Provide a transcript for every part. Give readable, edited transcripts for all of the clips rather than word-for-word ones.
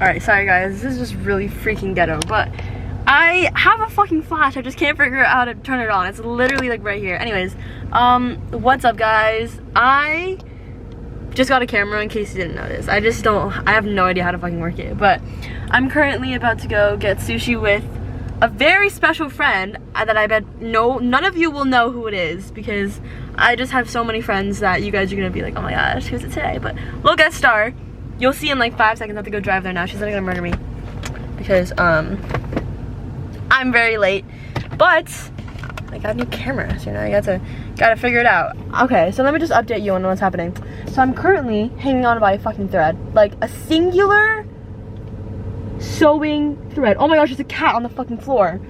Alright, sorry guys, this is just really freaking ghetto, but I have a fucking flash. I just can't figure out how to turn it on. It's literally like right here. Anyways, what's up guys? I just got a camera in case you didn't notice. I have no idea how to fucking work it, but I'm currently about to go get sushi with a very special friend that I bet none of you will know who it is, because I just have so many friends that you guys are gonna be like, oh my gosh, who's it today? But we'll get started. You'll see in like 5 seconds. I have to go drive there now. She's not gonna murder me because I'm very late, but I got a new camera, so you know I gotta figure it out. Okay, so let me just update you on what's happening. So I'm currently hanging on by a fucking thread, like a singular sewing thread. Oh my gosh, there's a cat on the fucking floor.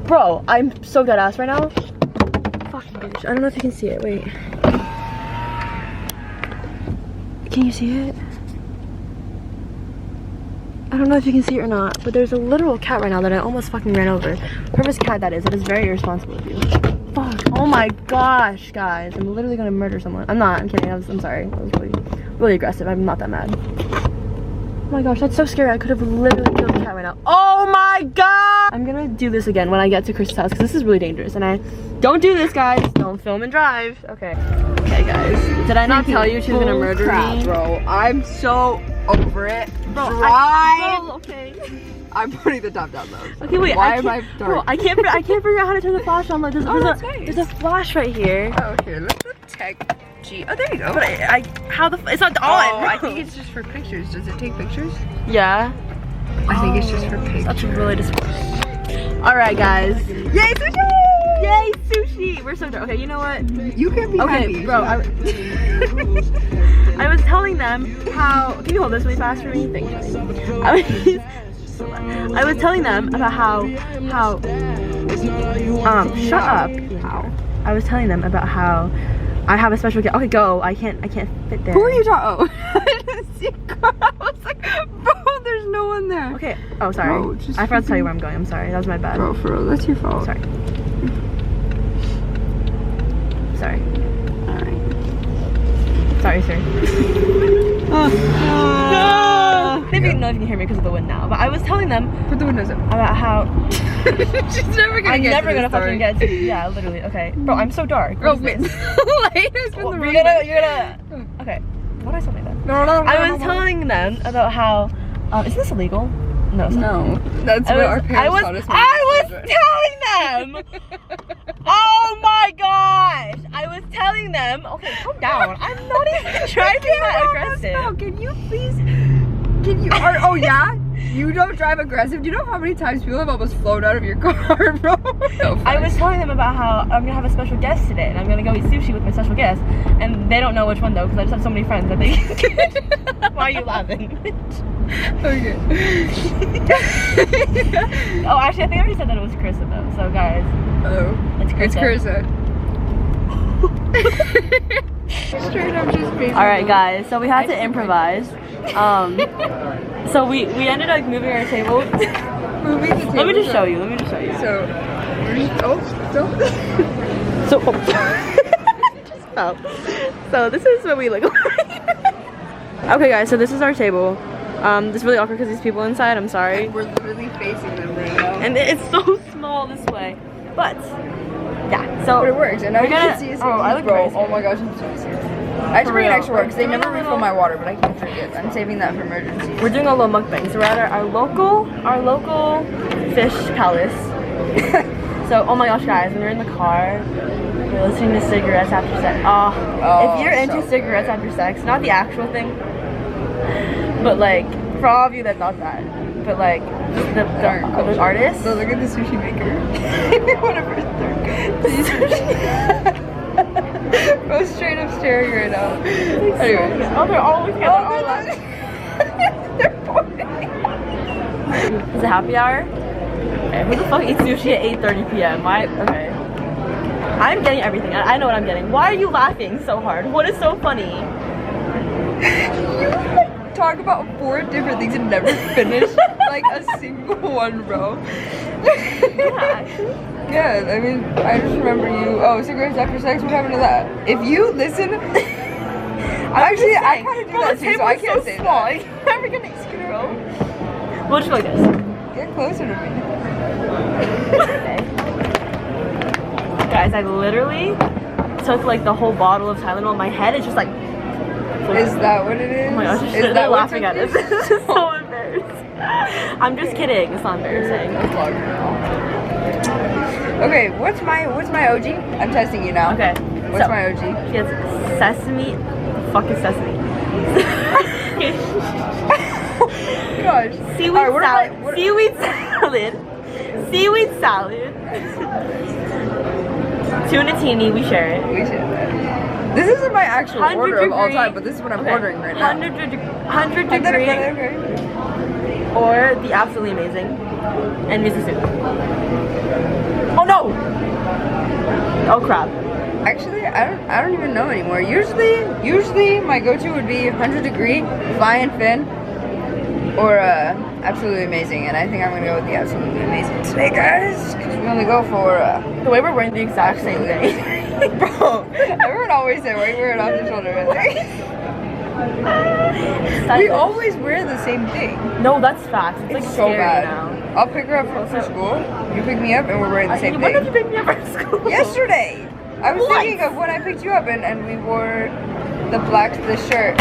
Bro, I'm so dead ass right now. Fucking bitch. I don't know if you can see it. Wait. Can you see it? I don't know if you can see it or not, but there's a literal cat right now that I almost fucking ran over. Whoever's cat that is, it is very irresponsible of you. Fuck. Oh my gosh, guys. I'm literally gonna murder someone. I'm not. I'm kidding. I'm sorry. I was really aggressive. I'm not that mad. Oh my gosh, that's so scary. I could have literally killed the cat right now. Oh my god! I'm gonna do this again when I get to Chris's house, because this is really dangerous. And I don't do this, guys. Don't film and drive. Okay. Okay, guys. Did I not tell you she was gonna murder me? Bro, I'm so over it. Bro, okay. I'm putting the top down though. Okay, wait. Why am I dark? Bro, I can't figure out how to turn the flash on. Like, there's nice. there's a flash right here. Oh, here, let's tech G. Oh, there you go. But it's not on. Oh, I think it's just for pictures. Does it take pictures? Yeah. I think it's just for pictures. That's really disappointing. All right, guys. Yay, sushi! Yay, sushi! We're so drunk. Okay, you know what? You can be happy. Bro. I was telling them how. Can you hold this really fast for me? Thank you. I was telling them about how. Shut up. How? I was telling them about how I have a special guest. Okay, go. I can't fit there. Who are you talking? Oh, I didn't see a car. I was like, bro, there's no one there. Okay. Oh, sorry. Bro, I forgot to tell you where I'm going. I'm sorry. That was my bad. Bro, for real, that's your fault. Sorry. Sorry. Alright. Sorry, sir. Maybe you know if you can hear me because of the wind now. But I was telling them. Put the windows up. About how. She's never gonna get to fucking get to. Yeah, literally. Okay. Bro, I'm so dark. Bro, wait. Light has been the you're gonna. Okay. What did I say like that? No. I was telling them about how. Is this illegal? No, it's not. No. That's what our parents taught us. I was telling them. Oh my gosh! I was telling them. Okay, calm down. I'm not even trying to be that aggressive. No, can you please? Oh yeah? You don't drive aggressive? Do you know how many times people have almost flown out of your car, bro? No, I was telling them about how I'm gonna have a special guest today, and I'm gonna go eat sushi with my special guest, and they don't know which one though, because I just have so many friends that they. Why are you laughing? Okay. Oh, actually, I think I already said that it was Carissa though. So guys. Oh. It's Carissa. Straight up just basically. Alright guys, so we had to improvise. So we ended up moving our table. Moving the table. Let me just show you. Just fell. So this is what we look like. Okay guys, so this is our table. This is really awkward because these people inside, I'm sorry. We're literally facing them right now. And it's so small this way. But yeah, so but it works, and now you can see us. I look bro. crazy. Oh my gosh, I'm so scared. I have to bring an extra water because they never refill my water, but I can't forget. I'm saving that for emergencies. We're doing a little mukbang. So we're at our local fish palace. So oh my gosh, guys, when we're in the car, we're listening to cigarettes after sex. If you're into cigarettes after sex, not the actual thing, but like for all of you that thought that, but like those artists. So look at the sushi maker. Whatever. Bro, straight up staring right now. Anyway. Oh, they're all looking at They're pointing. Is it happy hour? Okay, who the fuck eats sushi at 8:30 p.m.? Okay. I'm getting everything. I know what I'm getting. Why are you laughing so hard? What is so funny? You talk about 4 different things and never finish like a single one, bro. Yeah, I mean, I just remember you. Oh, cigarettes after sex. What happened to that? If you listen, actually, I kind of do that too, so I can't say that. I'm never gonna excuse you. We'll just go like this. Get closer to me. Guys, I literally took like the whole bottle of Tylenol. My head is just like. Is that what it is? Oh my gosh, is they're that laughing at us. This is so embarrassing. I'm just kidding. It's not embarrassing. Okay, what's my OG? I'm testing you now. Okay. What's my OG? She has sesame. The fuck is sesame? Gosh. Seaweed Alright, salad. Seaweed salad. Seaweed salad. Tunatini, we share it. We should. This isn't my actual order of all time, but this is what I'm ordering right now. 100 degree. Okay. Or the absolutely amazing. And miso soup. Oh no! Oh crap. Actually, I don't even know anymore. Usually my go-to would be 100 degree, flying fin, or absolutely amazing. And I think I'm gonna go with the absolutely amazing today, guys, because we only go for the way we're wearing the exact same thing. Bro, everyone always say we're wearing off the shoulder, right? We always wear the same thing. No, that's facts. It's like so bad. Now. I'll pick her up for school. You pick me up, and we're wearing the same thing. When did you pick me up for school? Yesterday. I was thinking of when I picked you up, and we wore the shirt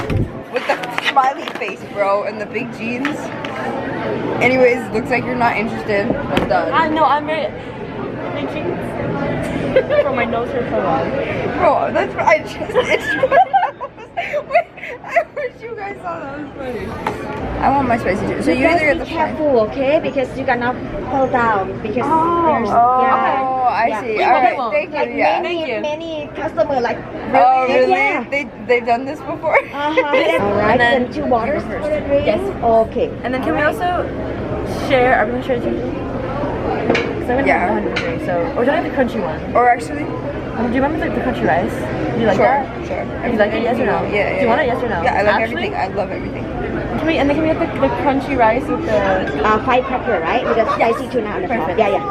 with the smiley face, bro, and the big jeans. Anyways, looks like you're not interested. I'm done. No, I'm very. Big jeans. Bro, my nose hurts so long. Bro, that's what I just. Wait, I wish you guys saw that. Was funny. I want my spicy too. So you either get the careful, okay? Because you cannot fall down. Because there's I see. Wait, Alright, wait, thank you. like Yeah. many customers like Oh really? Yeah. They've done this before. Alright, then then 2 waters for the drink. Yes. Okay. And then can we also share? Are we gonna share the drink? Because I'm gonna have 100 degree. So, or do I have the crunchy one? Or actually, Do you remember the crunchy rice? Do you like that? Sure. Do you like it? Yes or no? Yeah. Do you want it? Yes or no? Yeah, I like Actually, everything. I love everything. Can we get the crunchy rice with the? Firecracker, right? With the spicy tuna on the top. Yeah.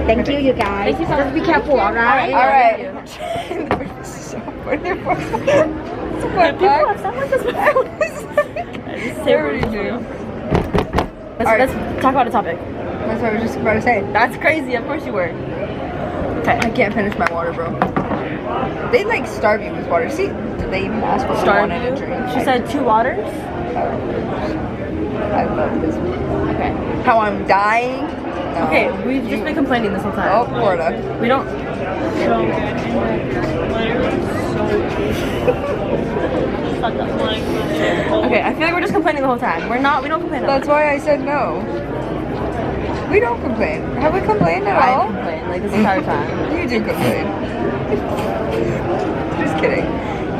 Thank you, you guys. Thank you so much. Just be careful, alright? Alright. Thank you. So wonderful. People have sound like this before. Let's talk about a topic. That's what I was just about to say. That's crazy. Of course you were. Okay. I can't finish my water, bro. They like starve you with water. See, did they even ask what you wanted to drink? She said 2 waters. I love this. Okay. How I'm dying. No. Okay, we've just been complaining this whole time. Oh, Florida. We don't. Okay, I feel like we're just complaining the whole time. We don't complain. That's why I said no. We don't complain. Have we complained at all? I complain like this entire time. You do complain. Just kidding.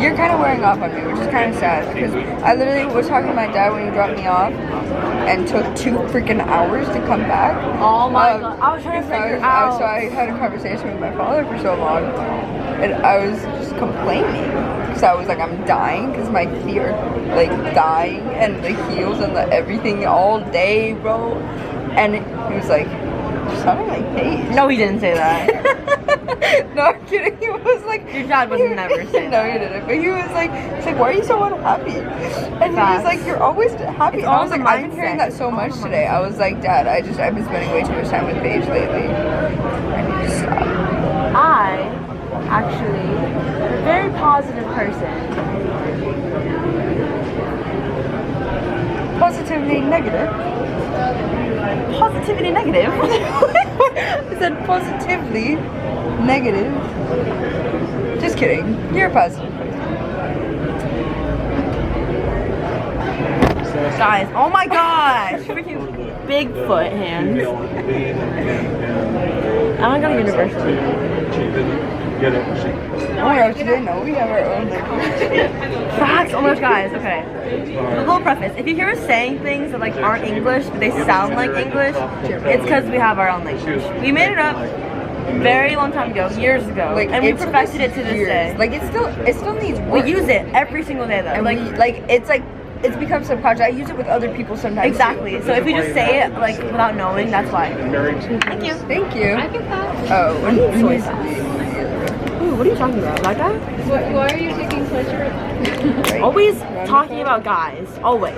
You're kind of wearing off on me, which is kind of sad because I literally was talking to my dad when he dropped me off and took 2 freaking hours to come back. Oh my god, I was trying to figure out. So I had a conversation with my father for so long, and I was just complaining because I was like, I'm dying because my feet are like dying and the heels and the everything all day, bro. And he was like, you're sounding like Paige. No, he didn't say that. No, I'm kidding. He was like, Your dad would never say no, that. he didn't. But he was like, he's like, why are you so unhappy? And he was like, you're always happy. It's And I all was like, the I've been hearing mindset. that so much today. I was like, Dad, I've been spending way too much time with Paige lately. I need to stop. I actually am a very positive person. Positively negative. Positivity negative. I said positively negative. Just kidding. You're a positive person. Guys, oh my gosh! Freaking Bigfoot hands. I'm gonna go to university. Oh my gosh, you didn't know we have our own language. Facts! Oh my gosh, guys, okay. A little preface. If you hear us saying things that like aren't English, but they sound like English, it's because we have our own language. We made it up very long time ago, years ago, Like, and we it took perfected us it to this years. day. Like it still needs We work. use it every single day though. And it's become subconscious. I use it with other people sometimes. Exactly. So if we just say it like without knowing, that's why. Thank you. Thank you. I get that. Oh, when Soy sauce. Ooh, what are you talking about? That guy? Why are you taking pleasure? Right. Always talking about guys. Always.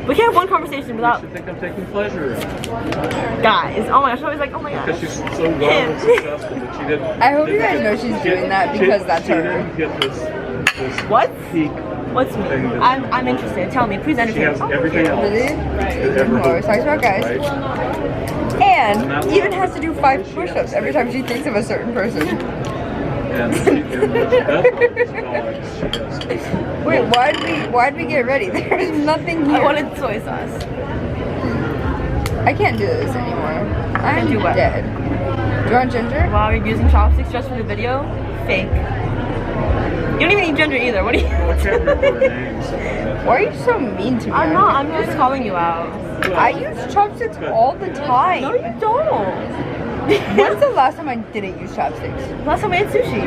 We can't have one conversation without. You think I'm taking pleasure in it. Guys, oh my gosh, I was like, oh my gosh. Because she's so well and successful that she didn't. I hope you guys know she's doing that because that's she her. didn't get this What? peak. What's me? thing that- I'm interested. Tell me, please She entertain has me. everything else. Really? that ever Always talks about guys. right? And even has to do 5 push-ups every time she thinks of a certain person. And she does Wait, why'd we get ready? There's nothing here. I wanted soy sauce. I can't do this anymore. I'm do what? dead. Do you want ginger? Wow, you're using chopsticks just for the video? Fake. You don't even eat ginger either. What are you? I can't remember her name, so that's Why are you so mean to me? I'm not. I'm just calling you out. I use chopsticks all the time. No, you don't. When's the last time I didn't use chopsticks? Last time I ate sushi.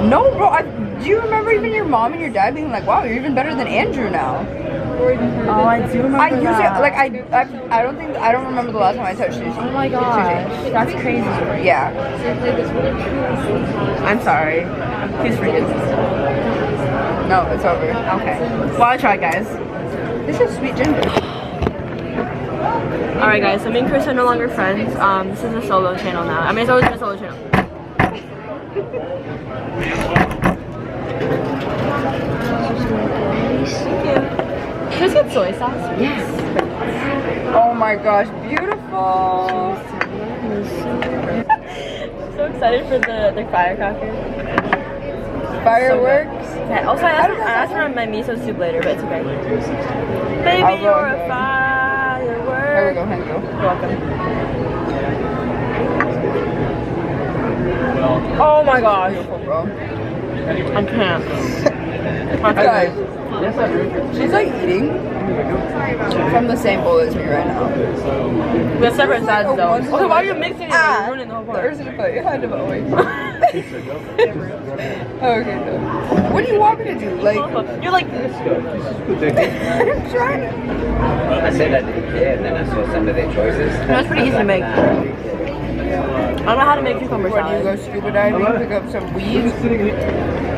No, bro. Do you remember even your mom and your dad being like, "Wow, you're even better than Andrew now"? Oh, I do remember I use that. it like I don't remember the last time I touched sushi. Oh my gosh, that's crazy. Yeah. I'm sorry. Please forgive me. No, it's over. Okay. Well, I tried, guys. This is sweet ginger. Alright, guys. So me and Chris are no longer friends. This is a solo channel now. I mean, it's always been a solo channel. Thank you. Can I get soy sauce? Yes. Oh my gosh, beautiful. So excited for the firecracker. Fireworks. Okay, also, I asked for my miso soup later, but it's okay. Baby, I'll go you're a ahead. firework. Here we go, here we go. You're welcome. Oh my gosh. Beautiful, bro. I can't. Guys, she's like eating from the same bowl as me right now. We have separate sides though. One- Okay, why are you mixing it? Ah, You're ruining the whole part. there's a plate. I had to vote. Okay, no. What do you want me to do? Like, You're like, I'm trying to. I said I didn't care, and then I saw some of their choices. no, it's pretty easy to make. I don't know how to make cucumber Where do you go salad. scuba diving, pick up some weeds?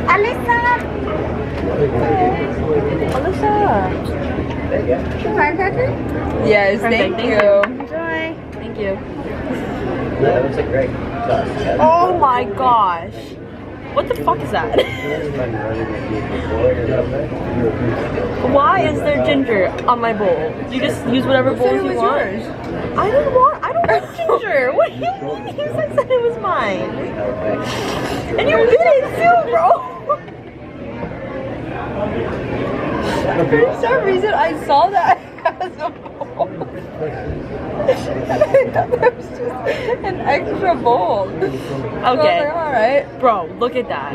Alyssa. Alyssa. Firecracker? Yes, thank you. Enjoy. Thank you. That looks like great. Oh my gosh. What the fuck is that? Why is there ginger on my bowl? You just use whatever bowl you want. Yours. I don't want ginger. What do you mean? You said it was mine. And you bit it too, bro. For some reason, I saw that as a bowl. I thought that was just an extra bowl. So I was Okay. like, alright. Bro, look at that.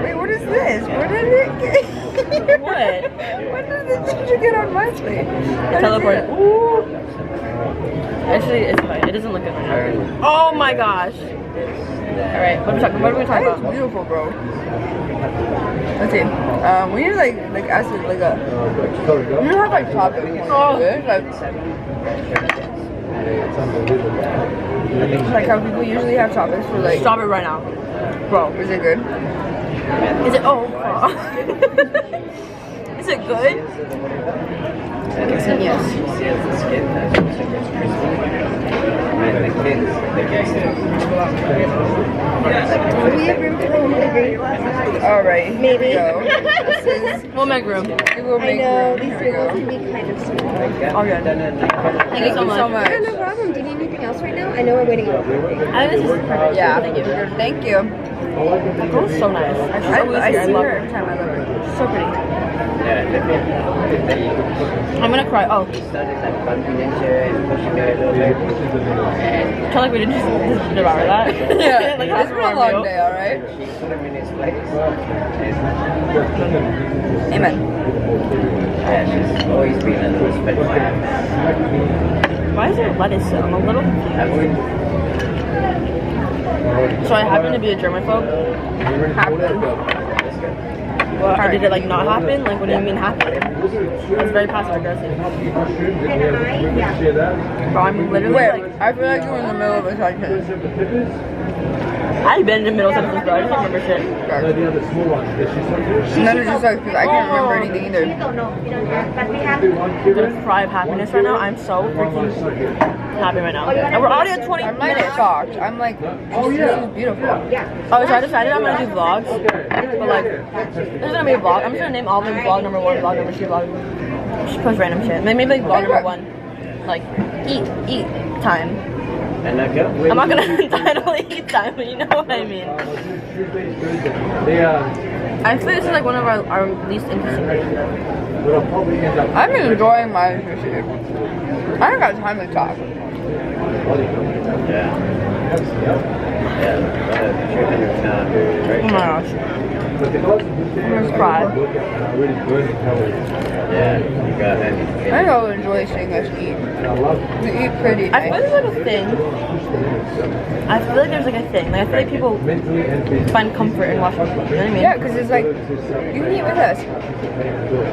Wait, what is this? Where did it get? What? When did the ginger get on my plate? Teleport. Ooh. Actually, it's fine. It doesn't look good. Oh my gosh. Alright, what are we talking That about? is beautiful, bro. Let's see. We need like acid, like a. We don't have like toppings. Oh. Like how people usually have toppings for like. Stop it right now. Bro. Is it good? Is it? Oh. Is it good? Yes. And the kids, Do we have room for the green glasses? Alright. Maybe. Here we go. This is. We'll make room. We will I make know, room. these Here we tables go. can be kind of small. All good. Thank you so much. Yeah, no problem. Do you need anything else right now? I know we're waiting on coffee. I think this is perfect. Yeah. Thank you. Thank you. That girl is so nice. I She's always see here. I love her her. every time I love her. So pretty. I'm gonna cry. Oh. started like bumping into her and pushing her a little bit. I feel like we didn't just devour that. Yeah, Like, it's been a long day, alright? She put him in his place. Amen. Yeah, she's always been a little spit my hand. Why is there lettuce? I'm a little confused. I would. So I happen to be a germaphobe. Well, or did it like not happen? Like, what do you mean happen? That's very passive aggressive. Bro, I'm literally Wait, like, I feel like you're in the middle of a sentence. I've been in the middle sentence, bro. I just don't remember shit. And then it's just like, cause I can't remember anything either. I'm gonna cry of happiness right now. I'm so freaking happy right now. And we're already at 20 I'm like minutes. shocked. I'm like, this is beautiful. Oh, so I decided I'm gonna do vlogs. But like, this is gonna be a vlog. I'm just gonna name all of them vlog number 1, vlog number 2, vlog. Just post random shit. Maybe like vlog number 1. Like, eat time. And I go. I'm not gonna title eat time, but you know what I mean. I feel this is like one of our least interesting videos. I'm enjoying my sushi. I don't got time to talk. Yeah. Oh my gosh. I'm just cry. Yeah, you got it. I don't enjoy seeing us eat. We eat pretty I feel nice. there's like a thing. I feel like there's like a thing. Like I feel like people find comfort in watching people. You know what I mean? Yeah, because it's like, you can eat with us.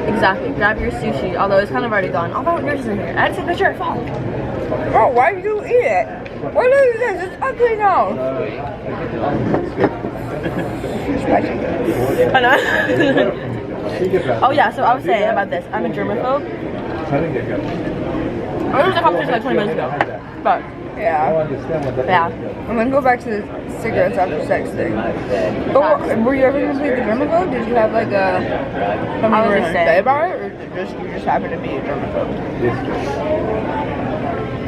Exactly. Grab your sushi, although it's kind of already gone. Although yours isn't here. I had to take a picture. Fuck. Bro, why do you eat it? What is this? It's ugly now. I know. Oh yeah, so I was saying about this. I'm a germaphobe. I was a conversation like 20 minutes ago. But Yeah. yeah. I'm gonna go back to the cigarettes after sex thing. But were you ever gonna play the germaphobe? Did you have like a something I you was were gonna gonna say. say about it, or you just happen to be a germaphobe?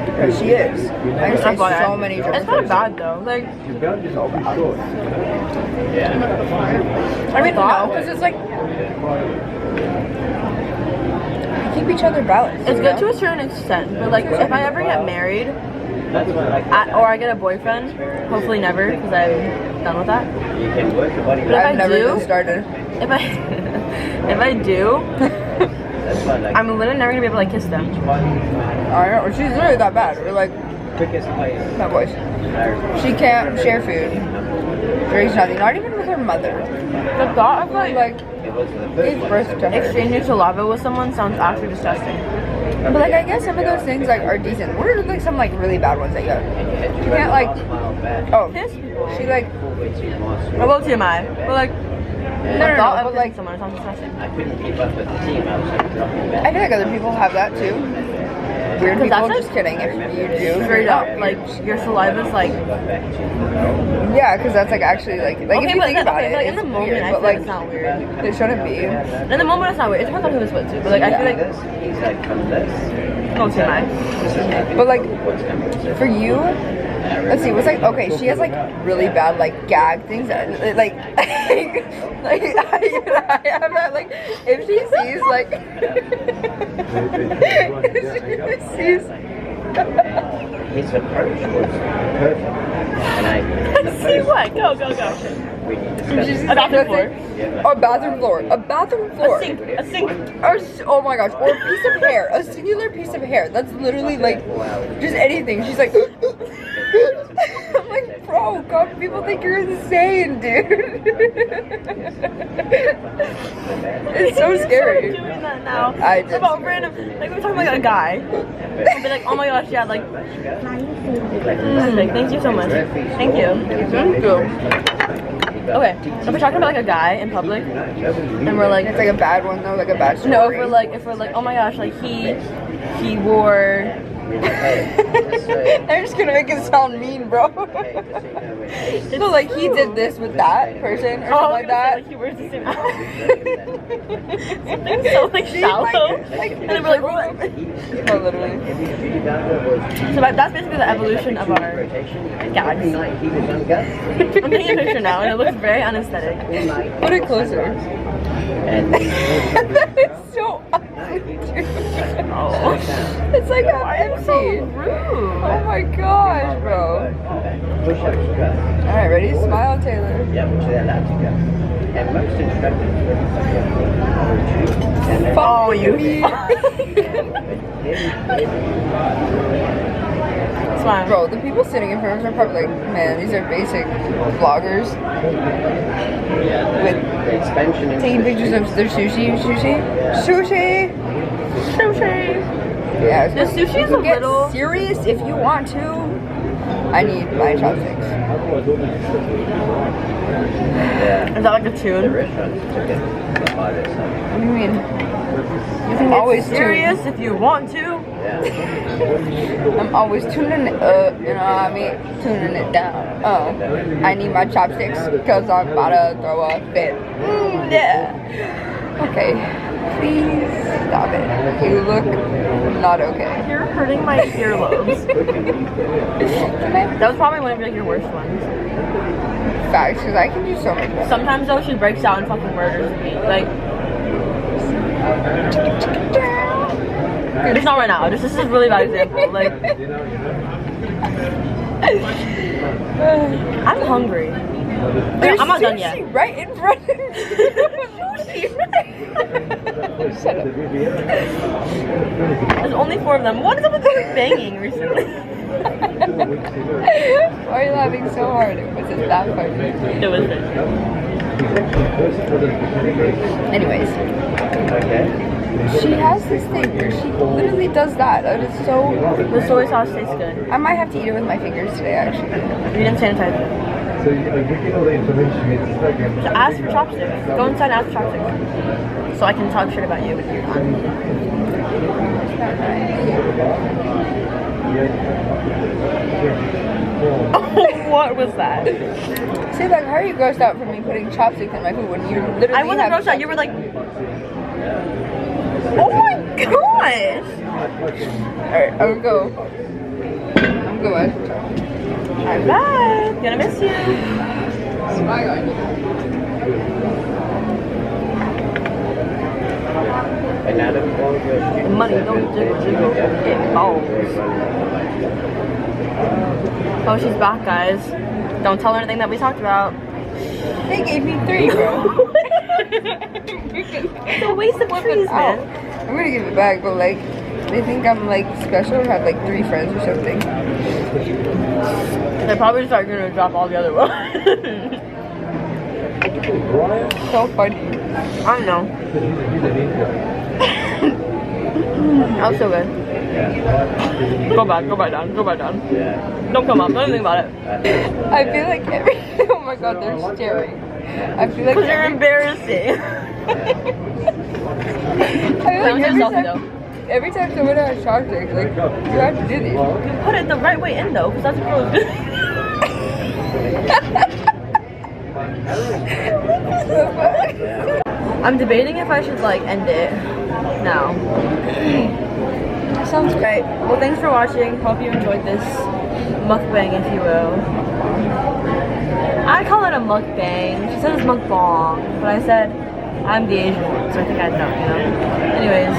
Because she is. I can say FYI. so many germaphobes. It's not bad though. Like I mean, no, because it's like we keep each other balanced. it's you good know? to a certain extent, but like if I ever get married, or I get a boyfriend, hopefully never, because I'm done with that. You can work your body But if I I've never do- even started. If I if I do, That's why, like, I'm literally never gonna be able to like kiss them. I know, she's literally that bad. We're like, quickest place. that voice. She can't share food. Drinks nothing, not even with her mother. The thought of like It was the Gave first birth one. to her. exchanging saliva with someone sounds actually disgusting. But like, I guess some of those things like are decent. What are like some like really bad ones that you have? You can't like, oh, Kiss people. she like, Or well, TMI. But like, no, the no, thought no, of but like, kissing someone sounds disgusting. I couldn't keep up with the team. I was like dropping back. I feel like other people have that too. Weird Because people, that's, just kidding. If you do, Straight you're up, not like weird. your saliva's like. Yeah, because that's like actually like if Okay, you but think about okay, it, but like in it's the moment, weird, I but feel like like it's not weird. it shouldn't be. In the moment, it's not weird. It depends on who it's with too. But like, I feel like He's like, from this. no TMI. But like for you, let's see, what's like okay, she has like really bad like gag things that like like I have that like if she sees like if she sees His approach was perfect. And I See what? Go, go, go. we discussed A bathroom floor. a bathroom floor, a bathroom floor. A sink. A sink. Oh my gosh, or a piece of hair, a singular piece of hair. That's literally like just anything. She's like, I'm like, bro, God, people think you're insane, dude. It's so Start scary. doing that now. I It's about random. Like we're talking about a guy. I'll be like, oh my gosh, yeah, like. Like, thank you so much. Thank you. Okay, so we're talking about like a guy in public, and we're like, It's like a bad one though, like a bad story. no, if we're like, oh my gosh, like he wore. I'm just gonna make it sound mean, bro. So like he did this with that person or something like that. Like he wears the same Something so like shallow. And then we're like, what? No, literally. So that's basically the evolution of our gags. I'm taking a picture now and it looks very unaesthetic. Put it closer. And That is so ugly, dude. Oh. It's like empty. Rude. Oh my gosh, bro. push-ups go. Alright, ready? Smile, Taylor. Yeah, which they're allowed to go. And most instructors and then Oh, you. Smile. Bro, the people sitting in front of us are probably like, man, these are basic vloggers with the expansion into taking pictures of their sushi. Sushi! Sushi. Yeah, The sushi is you a get little. serious if you want to. I need my chopsticks. Yeah. Is that like a The tune? restaurant took it the hardest. What do you mean? I'm always serious if you want to. Yeah. I'm always tuning it up, you know what I mean? Tuning it down. Oh, I need my chopsticks because I'm about to throw a fit. Yeah. Okay. Please stop it. You look not okay. You're hurting my earlobes. That was probably one of like your worst ones. Facts, because I can do so much better. Sometimes though she breaks out and fucking murders me. Like it's not right now. This is a really bad example. Like I'm hungry. There's I'm not done sushi yet. right in front of me. Sushi right. Shut up. There's only 4 of them. What is up with them banging recently? Why are you laughing so hard? Was it that funny? It was good. Anyways, Okay. she has this thing where she literally does that. That is so. The soy sauce tastes good. I might have to eat it with my fingers today, actually. You didn't sanitize it. So you get all the information. It's like So ask for chopsticks. Go inside and ask for chopsticks. So I can talk shit about you with your time. What was that? See, like, how are you grossed out from me putting chopsticks in my food when you literally I wasn't have grossed out. You were like, chopsticks? oh my gosh. Alright, I'm gonna go. I'm going. Alright, gonna miss you. Another one. The money don't jiggle jiggle. It balls. Oh, she's back, guys. Don't tell her anything that we talked about. They gave me 3, bro. It's a waste of trees, Out. man. I'm gonna give it back, but like, they think I'm like special or have like 3 friends or something. They're probably just gonna drop all the other ones. So funny. I don't know. That was so good. Go back down. Yeah. Don't come up, don't think about it. I feel like every. Oh my god, they're staring. I feel like. Because you're embarrassing. I feel That like was every yourself, time, though. every time someone has chopsticks, like, you have to do this. You put it the right way in though, because that's what girls do. I'm debating if I should like end it now. Sounds Right. Well, thanks for watching. Hope you enjoyed this mukbang, if you will. I call it a mukbang. She says mukbang, but I said I'm the Asian one, so I think I know, you know? Anyways,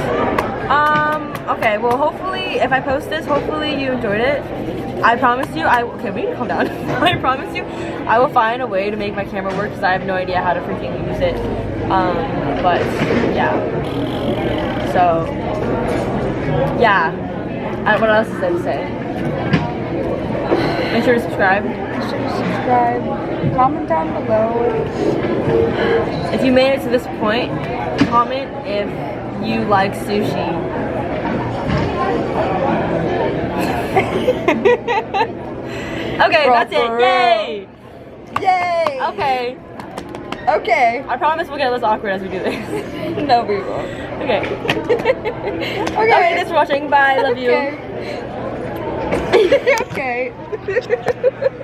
okay, well, hopefully, if I post this, hopefully you enjoyed it. I promise you, okay, we need to calm down. I promise you, I will find a way to make my camera work, because I have no idea how to freaking use it. But, yeah. So, yeah. What else is there to say? Make sure to subscribe. subscribe, comment down below. If you made it to this point, comment if you like sushi. Okay, Bro, that's it. for Yay! Yay! Okay. Okay. I promise we'll get less awkward as we do this. No, we won't. Okay. Okay. Okay, thanks for watching. Bye. Love you. Okay. Okay.